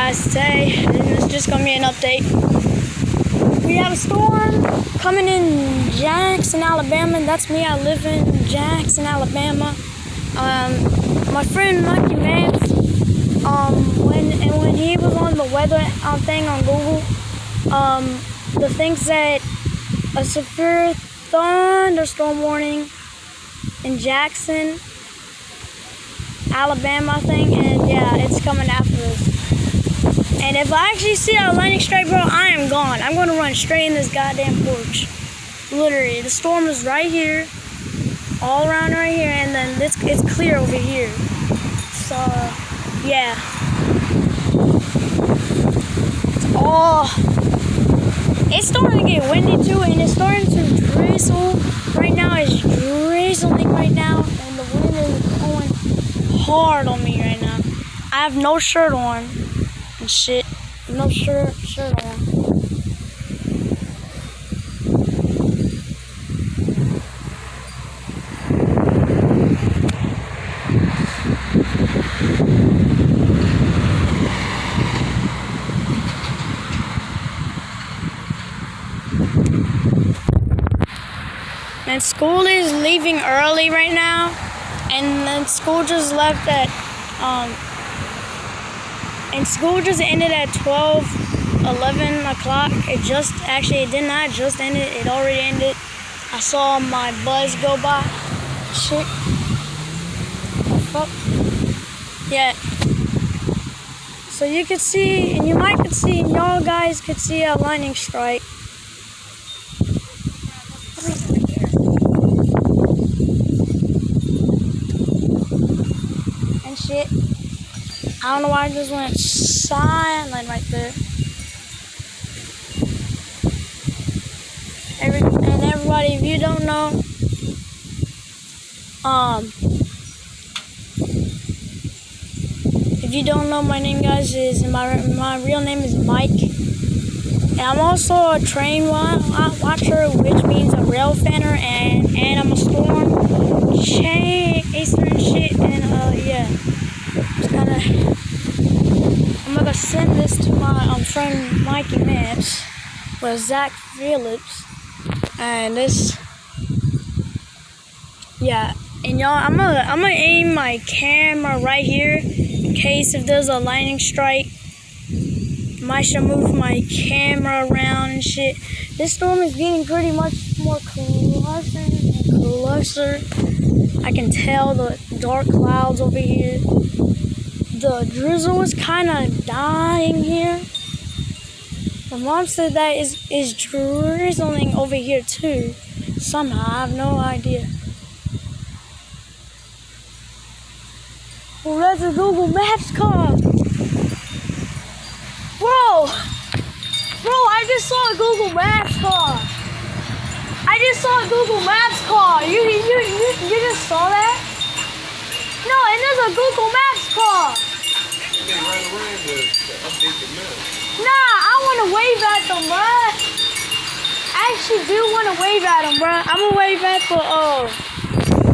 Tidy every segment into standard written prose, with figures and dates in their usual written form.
guys, today this is just gonna be an update. We have a storm coming in Jackson, Alabama. That's me. I live in Jackson, Alabama. My friend Mikey Mance, when he was on the weather thing on Google, the thing said a severe thunderstorm warning in Jackson, Alabama, I think, and yeah, it's coming after us. And if I actually see a lightning strike, bro, I am gone. I'm gonna run straight in this goddamn porch. Literally, the storm is right here, all around right here, and then it's clear over here. So, yeah. It's starting to get windy too, and it's starting to drizzle. Right now, it's drizzling right now, and the wind is blowing hard on me right now. I have no shirt on and shit. No shirt on. And school is leaving early right now, and then school just left at and school just ended at 11 o'clock. It did not just end it, it already ended. I saw my bus go by. Shit. The fuck? Yeah. So you could see, and y'all guys could see a lightning strike. And shit. I don't know why I just went silent right there. And everybody, if you don't know, my name, guys, is my real name is Mike. And I'm also a train watcher, which means a rail fanner, and I'm a storm chaser and shit. And yeah. I'm gonna send this to my friend Mikey Mance with Zach Phillips, and this, yeah. And y'all, I'm gonna aim my camera right here in case if there's a lightning strike. I should move my camera around and shit. This storm is getting pretty much more closer and closer. I can tell the dark clouds over here. The drizzle is kind of dying here. My mom said that is drizzling over here too. Somehow, I have no idea. Well, that's a Google Maps car. Bro, I just saw a Google Maps car. You just saw that? No, and there's a Google Maps car. Nah, I want to wave at them, bruh. I actually do want to wave at them, bruh. I'm going to wave at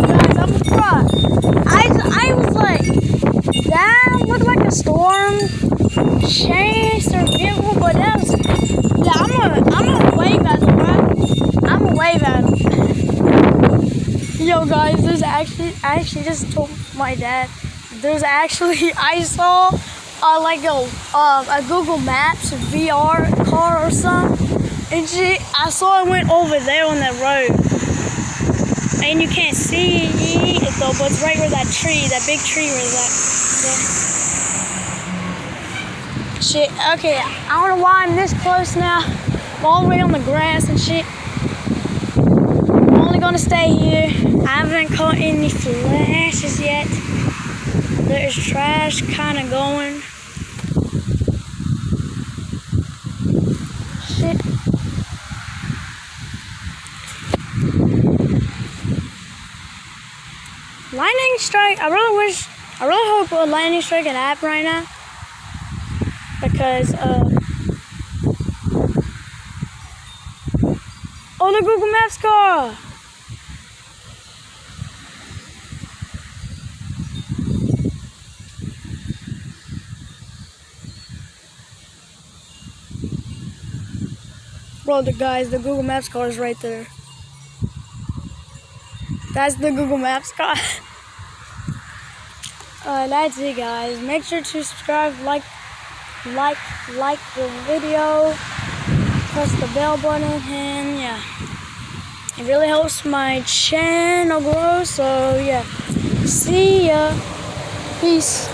guys, I'm a bruh. I was like, that looked like a storm chase or vehicle, but that was, yeah, I'm gonna wave at them, bruh. I'm going to wave at them. Yo, guys, I actually just told my dad, I saw a Google Maps VR car or something, and I saw it went over there on that road, and you can't see it though, but it's right where that big tree was at. Shit, okay, I don't know why I'm this close now. I'm all the way on the grass and shit. I'm only gonna stay here. I haven't caught any flashes yet. There's trash kind of going. Shit. Lightning strike. I really hope a lightning strike can happen right now. Because, oh, the Google Maps car. Bro, guys, the Google Maps car is right there. That's the Google Maps car. That's it, guys. Make sure to subscribe, like the video, press the bell button, and yeah, it really helps my channel grow. So yeah, see ya. Peace.